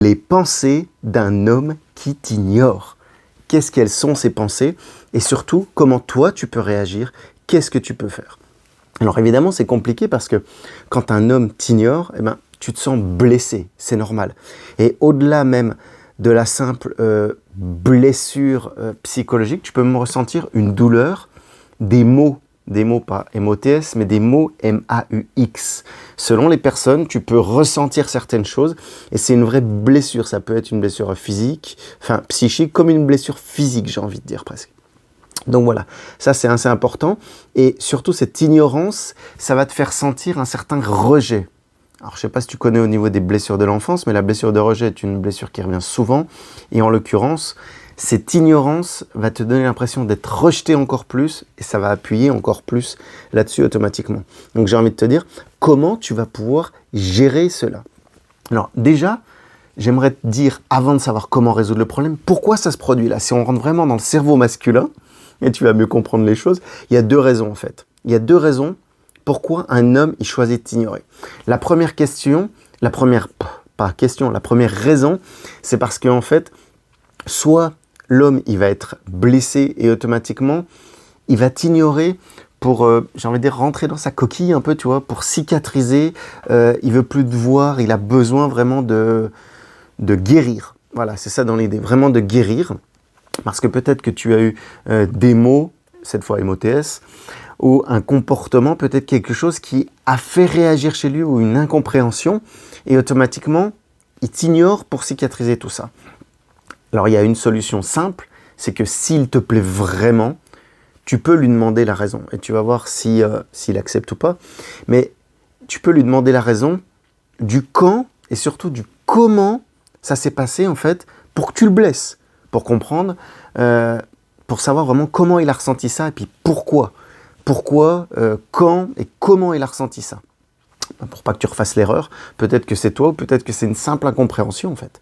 les pensées d'un homme qui t'ignore. Qu'est-ce qu'elles sont ces pensées? Et surtout, comment toi tu peux réagir? Qu'est-ce que tu peux faire? Alors évidemment, c'est compliqué parce que quand un homme t'ignore, eh ben, tu te sens blessé, c'est normal. Et au-delà même de la simple blessure psychologique, tu peux même ressentir une douleur, des mots pas M-O-T-S, mais des mots M-A-U-X. Selon les personnes, tu peux ressentir certaines choses et c'est une vraie blessure. Ça peut être une blessure physique, enfin psychique, comme une blessure physique, j'ai envie de dire presque. Donc voilà, ça c'est assez important. Et surtout, cette ignorance, ça va te faire sentir un certain rejet. Alors, je ne sais pas si tu connais au niveau des blessures de l'enfance, mais la blessure de rejet est une blessure qui revient souvent. Et en l'occurrence, cette ignorance va te donner l'impression d'être rejeté encore plus et ça va appuyer encore plus là-dessus automatiquement. Donc, j'ai envie de te dire, comment tu vas pouvoir gérer cela? Alors, déjà, j'aimerais te dire, avant de savoir comment résoudre le problème, pourquoi ça se produit là? Si on rentre vraiment dans le cerveau masculin, et tu vas mieux comprendre les choses, il y a deux raisons en fait. Il y a deux raisons pourquoi un homme il choisit de t'ignorer. La première raison, c'est parce qu'en fait, soit l'homme il va être blessé et automatiquement, il va t'ignorer pour, j'ai envie de dire, rentrer dans sa coquille un peu, tu vois, pour cicatriser, il veut plus te voir, il a besoin vraiment de guérir. Voilà, c'est ça dans l'idée, vraiment de guérir. Parce que peut-être que tu as eu des mots, cette fois M-O-T-S, ou un comportement, peut-être quelque chose qui a fait réagir chez lui ou une incompréhension, et automatiquement, il t'ignore pour cicatriser tout ça. Alors, il y a une solution simple, c'est que s'il te plaît vraiment, tu peux lui demander la raison, et tu vas voir s'il accepte ou pas, mais tu peux lui demander la raison du quand, et surtout du comment ça s'est passé, en fait, pour que tu le blesses, pour comprendre, pour savoir vraiment comment il a ressenti ça, et puis pourquoi. Pourquoi, quand et comment il a ressenti ça. Pour pas que tu refasses l'erreur, peut-être que c'est toi, ou peut-être que c'est une simple incompréhension en fait.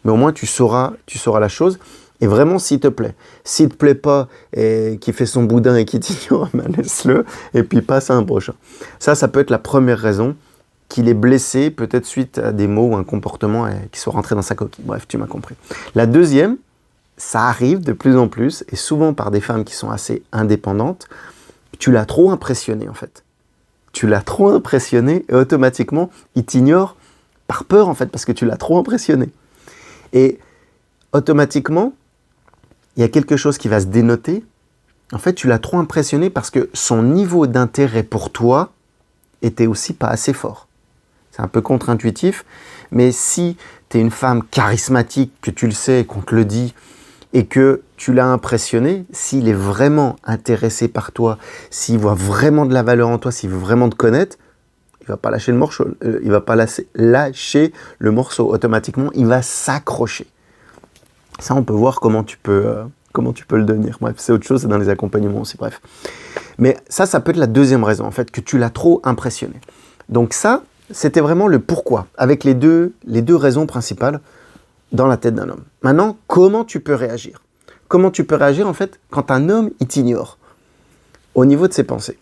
Mais au moins tu sauras la chose, et vraiment s'il te plaît. S'il te plaît pas, et qu'il fait son boudin et qu'il t'ignore, ben laisse-le, et puis passe à un prochain. Ça peut être la première raison, qu'il est blessé, peut-être suite à des mots ou un comportement qui soit rentré dans sa coquille. Bref, tu m'as compris. La deuxième, ça arrive de plus en plus, et souvent par des femmes qui sont assez indépendantes, tu l'as trop impressionné en fait. Tu l'as trop impressionné et automatiquement, il t'ignore par peur en fait, parce que tu l'as trop impressionné. Et automatiquement, il y a quelque chose qui va se dénoter. En fait, tu l'as trop impressionné parce que son niveau d'intérêt pour toi était aussi pas assez fort. C'est un peu contre-intuitif, mais si tu es une femme charismatique, que tu le sais, qu'on te le dit, et que tu l'as impressionné, s'il est vraiment intéressé par toi, s'il voit vraiment de la valeur en toi, s'il veut vraiment te connaître, il ne va pas lâcher le morceau, lâcher le morceau automatiquement, il va s'accrocher. Ça, on peut voir comment tu peux le devenir. Bref, c'est autre chose, c'est dans les accompagnements aussi, bref. Mais ça peut être la deuxième raison, en fait, que tu l'as trop impressionné. Donc ça, c'était vraiment le pourquoi, avec les deux raisons principales dans la tête d'un homme. Maintenant, comment tu peux réagir? Comment tu peux réagir, en fait, quand un homme, il t'ignore au niveau de ses pensées?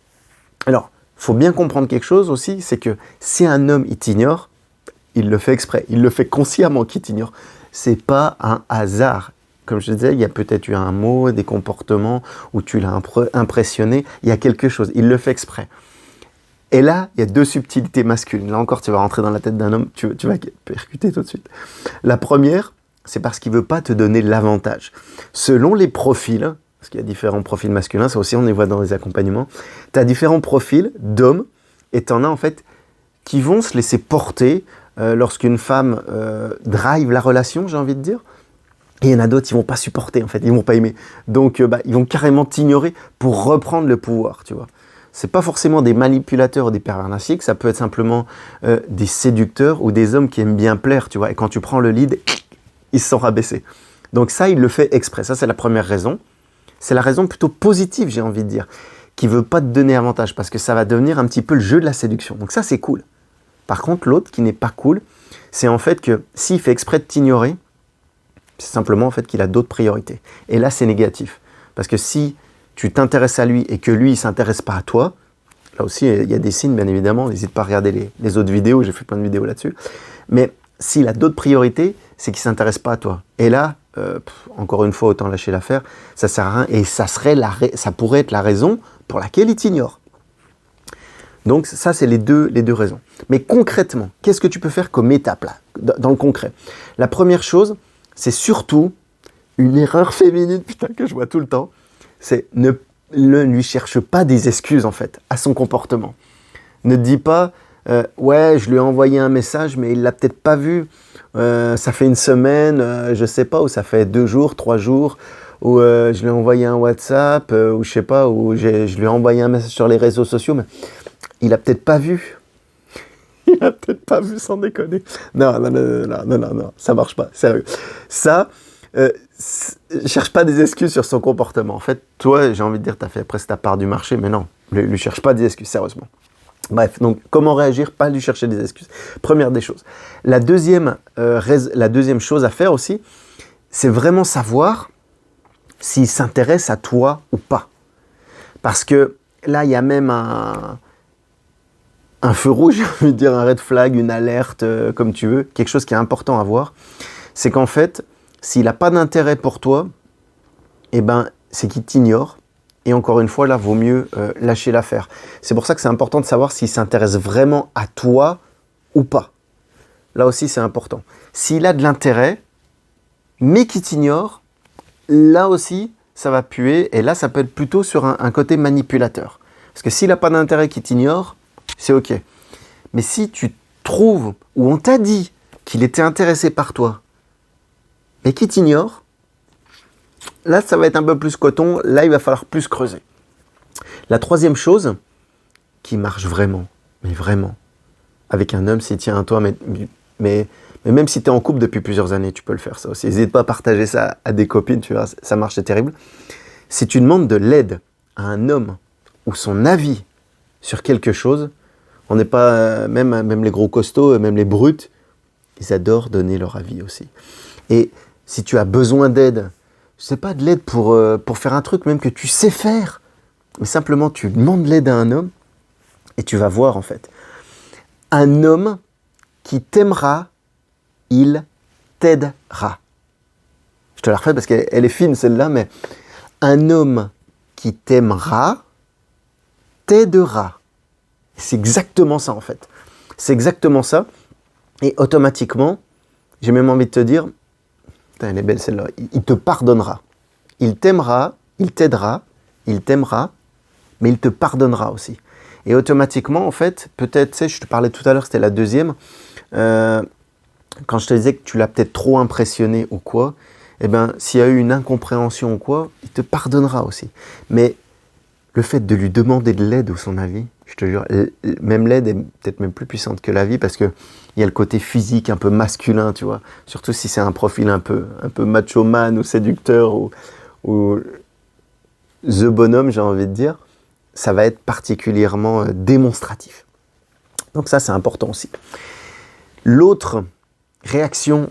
Alors, il faut bien comprendre quelque chose aussi, c'est que si un homme, il t'ignore, il le fait exprès, il le fait consciemment qu'il t'ignore. C'est pas un hasard. Comme je disais, il y a peut-être eu un mot, des comportements où tu l'as impressionné, il y a quelque chose, il le fait exprès. Et là, il y a deux subtilités masculines. Là encore, tu vas rentrer dans la tête d'un homme, tu vas percuter tout de suite. La première, c'est parce qu'il ne veut pas te donner l'avantage. Selon les profils, parce qu'il y a différents profils masculins, ça aussi on les voit dans les accompagnements, tu as différents profils d'hommes, et tu en as en fait qui vont se laisser porter lorsqu'une femme drive la relation, j'ai envie de dire. Et il y en a d'autres, ils ne vont pas supporter en fait, ils ne vont pas aimer. Donc ils vont carrément t'ignorer pour reprendre le pouvoir, tu vois. C'est pas forcément des manipulateurs ou des pervers narcissiques, ça peut être simplement des séducteurs ou des hommes qui aiment bien plaire, tu vois. Et quand tu prends le lead, ils se sont rabaissés. Donc ça, il le fait exprès. Ça, c'est la première raison. C'est la raison plutôt positive, j'ai envie de dire, qui veut pas te donner avantage parce que ça va devenir un petit peu le jeu de la séduction. Donc ça, c'est cool. Par contre, l'autre qui n'est pas cool, c'est en fait que s'il fait exprès de t'ignorer, c'est simplement en fait qu'il a d'autres priorités. Et là, c'est négatif. Parce que si tu t'intéresses à lui et que lui, il ne s'intéresse pas à toi, là aussi, il y a des signes, bien évidemment, n'hésite pas à regarder les autres vidéos, j'ai fait plein de vidéos là-dessus, mais s'il a d'autres priorités, c'est qu'il ne s'intéresse pas à toi. Et là, encore une fois, autant lâcher l'affaire, ça sert à rien. Et ça pourrait être la raison pour laquelle il t'ignore. Donc ça, c'est les deux raisons. Mais concrètement, qu'est-ce que tu peux faire comme étape là, dans le concret? La première chose, c'est surtout une erreur féminine, putain, que je vois tout le temps, c'est ne lui cherche pas des excuses en fait à son comportement. Ne te dis pas ouais, je lui ai envoyé un message mais il l'a peut-être pas vu, ça fait une semaine, je sais pas, ou ça fait 2 jours, 3 jours, ou je lui ai envoyé un WhatsApp, ou je sais pas, ou je lui ai envoyé un message sur les réseaux sociaux, mais il a peut-être pas vu. Il a peut-être pas vu, sans déconner. Non, ça marche pas, sérieux. Ça, cherche pas des excuses sur son comportement. En fait, toi, j'ai envie de dire, tu as fait presque ta part du marché, mais non, lui cherche pas des excuses, sérieusement. Bref, donc comment réagir, pas lui chercher des excuses. Première des choses. La deuxième chose à faire aussi, c'est vraiment savoir s'il s'intéresse à toi ou pas. Parce que là, il y a même un feu rouge, j'ai envie de dire, un red flag, une alerte, comme tu veux, quelque chose qui est important à voir, c'est qu'en fait, s'il n'a pas d'intérêt pour toi, eh ben, c'est qu'il t'ignore. Et encore une fois, là, vaut mieux lâcher l'affaire. C'est pour ça que c'est important de savoir s'il s'intéresse vraiment à toi ou pas. Là aussi, c'est important. S'il a de l'intérêt, mais qu'il t'ignore, là aussi, ça va puer. Et là, ça peut être plutôt sur un côté manipulateur. Parce que s'il n'a pas d'intérêt, qu'il t'ignore, c'est OK. Mais si tu trouves, ou on t'a dit qu'il était intéressé par toi, mais qu'il t'ignore, là, ça va être un peu plus coton. Là, il va falloir plus creuser. La troisième chose qui marche vraiment, mais vraiment, avec un homme, s'il tient à toi, mais même si tu es en couple depuis plusieurs années, tu peux le faire ça aussi. N'hésite pas à partager ça à des copines, tu vois, ça marche, c'est terrible. Si tu demandes de l'aide à un homme ou son avis sur quelque chose, on n'est pas, même les gros costauds, même les brutes, ils adorent donner leur avis aussi. Et si tu as besoin d'aide, je sais pas, de l'aide pour faire un truc même que tu sais faire, mais simplement tu demandes l'aide à un homme et tu vas voir en fait. Un homme qui t'aimera, il t'aidera. Je te la refais parce qu'elle est fine celle-là, mais un homme qui t'aimera, t'aidera. C'est exactement ça en fait. C'est exactement ça. Et automatiquement, j'ai même envie de te dire, putain, elle est belle celle-là, il te pardonnera. Il t'aimera, il t'aidera, il t'aimera, mais il te pardonnera aussi. Et automatiquement, en fait, peut-être, tu sais, je te parlais tout à l'heure, c'était la deuxième, quand je te disais que tu l'as peut-être trop impressionné ou quoi, eh ben, s'il y a eu une incompréhension ou quoi, il te pardonnera aussi. Mais le fait de lui demander de l'aide ou son avis, je te jure, même l'aide est peut-être même plus puissante que l'avis parce qu'il y a le côté physique un peu masculin, tu vois. Surtout si c'est un profil un peu macho man ou séducteur ou the bonhomme, j'ai envie de dire, ça va être particulièrement démonstratif. Donc ça, c'est important aussi. L'autre réaction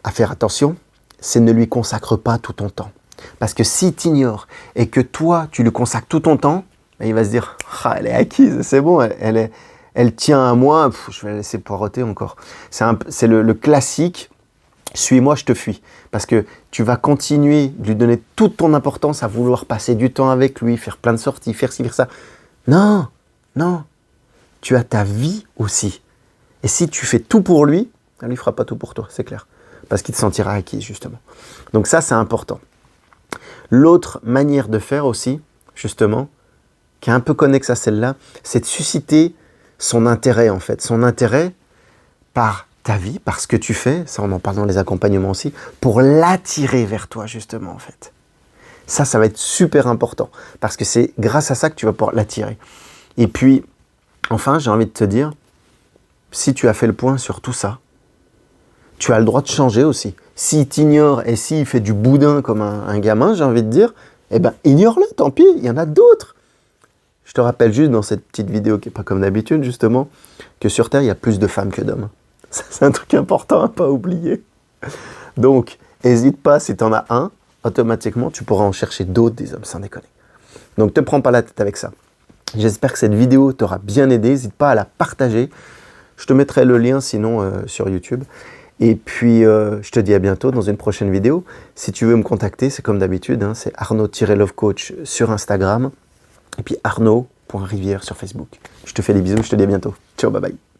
à faire attention, c'est ne lui consacre pas tout ton temps. Parce que s'il t'ignore et que toi, tu lui consacres tout ton temps, il va se dire « Ah, elle est acquise, c'est bon, elle tient à moi, je vais la laisser poireauter encore. » C'est le classique « Suis-moi, je te fuis ». Parce que tu vas continuer de lui donner toute ton importance à vouloir passer du temps avec lui, faire plein de sorties, faire ci, faire ça. Non, non, tu as ta vie aussi. Et si tu fais tout pour lui, elle ne fera pas tout pour toi, c'est clair. Parce qu'il te sentira acquis, justement. Donc ça, c'est important. L'autre manière de faire aussi, justement, qui est un peu connexe à celle-là, c'est de susciter son intérêt, en fait. Son intérêt par ta vie, par ce que tu fais, ça on en parle dans les accompagnements aussi, pour l'attirer vers toi, justement, en fait. Ça va être super important, parce que c'est grâce à ça que tu vas pouvoir l'attirer. Et puis, enfin, j'ai envie de te dire, si tu as fait le point sur tout ça, tu as le droit de changer aussi. S'il t'ignore et s'il fait du boudin comme un gamin, j'ai envie de dire, eh ben, ignore-le, tant pis, il y en a d'autres. Je te rappelle juste dans cette petite vidéo qui n'est pas comme d'habitude, justement, que sur Terre, il y a plus de femmes que d'hommes. Ça, c'est un truc important à ne pas oublier. Donc, n'hésite pas, si tu en as un, automatiquement, tu pourras en chercher d'autres des hommes, sans déconner. Donc, ne te prends pas la tête avec ça. J'espère que cette vidéo t'aura bien aidé. N'hésite pas à la partager. Je te mettrai le lien sinon sur YouTube. Et puis, je te dis à bientôt dans une prochaine vidéo. Si tu veux me contacter, c'est comme d'habitude, hein, c'est Arnaud-Lovecoach sur Instagram et puis Arnaud.rivière sur Facebook. Je te fais des bisous, je te dis à bientôt. Ciao, bye bye.